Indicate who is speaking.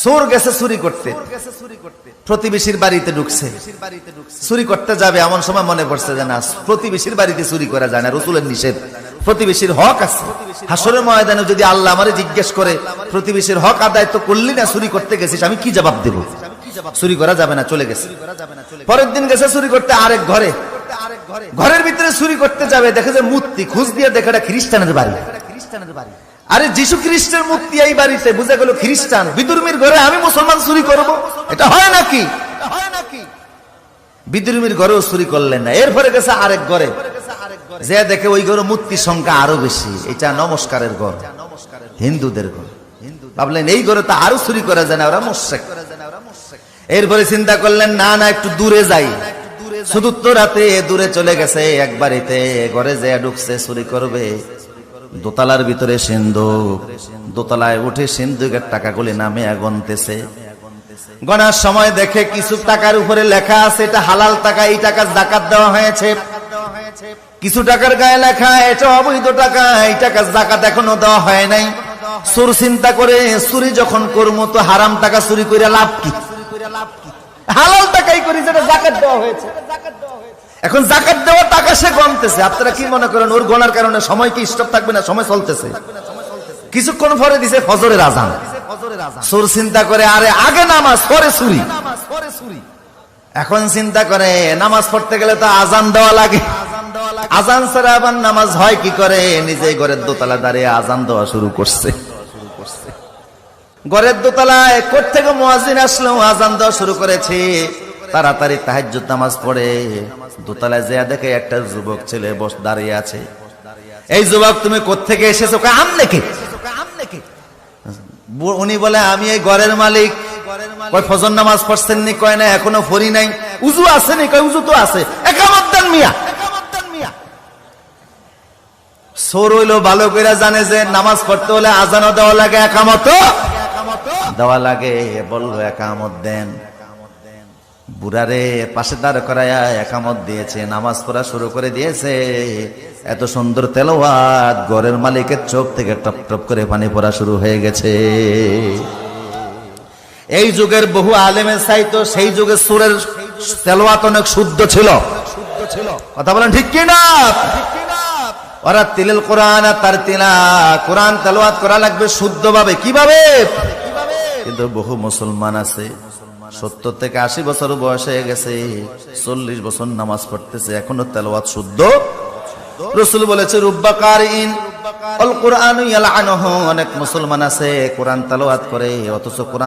Speaker 1: চোর গেছে চুরি করতে, প্রতিবেশীর বাড়িতে ঢুকছে, চুরি করতে যাবে, এমন সময় মনে পড়ছে যে না, প্রতিবেশীর বাড়িতে চুরি করা যায় না, রাসূলের নিষেধ, প্রতিবেশীর হক আছে। হাসরের ময়দানে যদি আল্লাহ আমারে জিজ্ঞেস করে প্রতিবেশীর হক আদায় তো করলি না, চুরি করতে গেছিস, আমি কি জবাব দেব? চুরি করা যাবে না, চলে গেছে। পরের দিন গেছে চুরি করতে আরেক ঘরে, ঘরের ভিতরে চুরি করতে যাবে, দেখে যে মূর্তি, খোঁজ দিয়ে দেখে এটা খ্রিস্টানের বাড়ি। আরে যিশু খ্রিস্টের মূর্তি এই বাড়িতে, বুঝে গেল খ্রিস্টান, বিদুর্মীর ঘরে আমি মুসলমান চুরি করব, এটা হয় নাকি? বিদুর্মীর ঘরেও চুরি করলেন না। এরপরে গেছে আরেক ঘরে, যে দেখে ওই ঘরে মূর্তির সংখ্যা আরো বেশি, এটা নমস্কারের ঘর, হিন্দুদের ঘর। ভাবলেন এই ঘরে তো আরো চুরি করা যায় না, ওরা মুশরিক। এরপরে চিন্তা করলেন না না, একটু দূরে যাই। চতুর্থ রাতে দূরে চলে গেছে এক বাড়িতে, ঘরে যে ঢুকছে চুরি করবে, দোতলার ভিতরে সিন্ধুক, দোতলায় উঠে সিন্ধুকের টাকাগুলি নামে গণতেছে। গণার সময় দেখে কিছু টাকার উপরে লেখা আছে এটা হালাল টাকা, এই টাকা যাকাত দেওয়া হয়েছে। কিছু টাকার গায়ে লেখা এটা অবৈধ টাকা, এই টাকা যাকাত এখনো দেওয়া হয় নাই। চোর চিন্তা করে চুরি যখন করবো তো হারাম টাকা চুরি করে লাভ কি, হালাল টাকাই করি যেটা যাকাত দেওয়া হয়েছে। এখন যাকাত দেওয়া টাকা সে গণতেছে। আপনারা কি মনে করেন ওর গণার কারণে সময় কি স্টপ থাকবে না? সময় চলতেছে। কিছুক্ষণ পরে দিছে ফজরের আজান। চোর চিন্তা করে আরে আগে নামাজ পরে চুরি। এখন চিন্তা করে নামাজ পড়তে গেলে তো আজান দেওয়া লাগে, আজান ছাড়া আবার নামাজ হয় কি করে? নিজেই ঘরের দোতলা দাঁড়িয়ে আজান দেওয়া শুরু করছে। ঘরের দোতলায় কোথা থেকে মুয়াজ্জিন আসলো, আজান দেওয়া শুরু করেছে। তাড়াতাড়ি তাহাজ্জুদ নামাজ পড়ে দোতলায় যেয়ে দেখে একটা যুবক ছেলে দাঁড়িয়ে আছে। এই যুবক তুমি কোথা থেকে এসেছো? আমনে কে? উনি বলে আমি এই ঘরের মালিক। কয় ফজর নামাজ পড়ছেন নি? কয় না এখনো পড়ি নাই। উযু আছে নি? কয় উযু তো আছে। একামত দেন মিয়া। চোর হইলো ভালো করে জানে যে নামাজ পড়তে হলে আজানও দেওয়া লাগে, একামতও দেওয়া লাগে। বললো একামত দেন। বুড়ারে পাশে দাঁড় করায়া একামত দিয়েছে, নামাজ পড়া শুরু করে দিয়েছে। এত সুন্দর তেলাওয়াত, ঘরের মালিকের চোখ থেকে টপ টপ করে পানি পড়া শুরু হয়ে গেছে। এই যুগের বহু আলেমের চাইতো সেই যুগে সুরের তেলাওয়াত অনেক শুদ্ধ ছিল। কথা বলেন ঠিক কি না? ওরা তিলেল কোরআন তার তিলা, কোরআন তেলাওয়াত করা লাগবে শুদ্ধভাবে। কিভাবে? কিন্তু বহু মুসলমান আছে 70 থেকে 80 বছর বয়স হয়ে গেছে, 40 বছর নামাজ পড়তেছে, এখনো তেলাওয়াত শুদ্ধ। রাসূল বলেছে রুব্বা কারিন আল কুরআন ইয়ালআনুহু, অনেক মুসলমান আছে কোরআন তেলাওয়াত করে অথচ কোরআন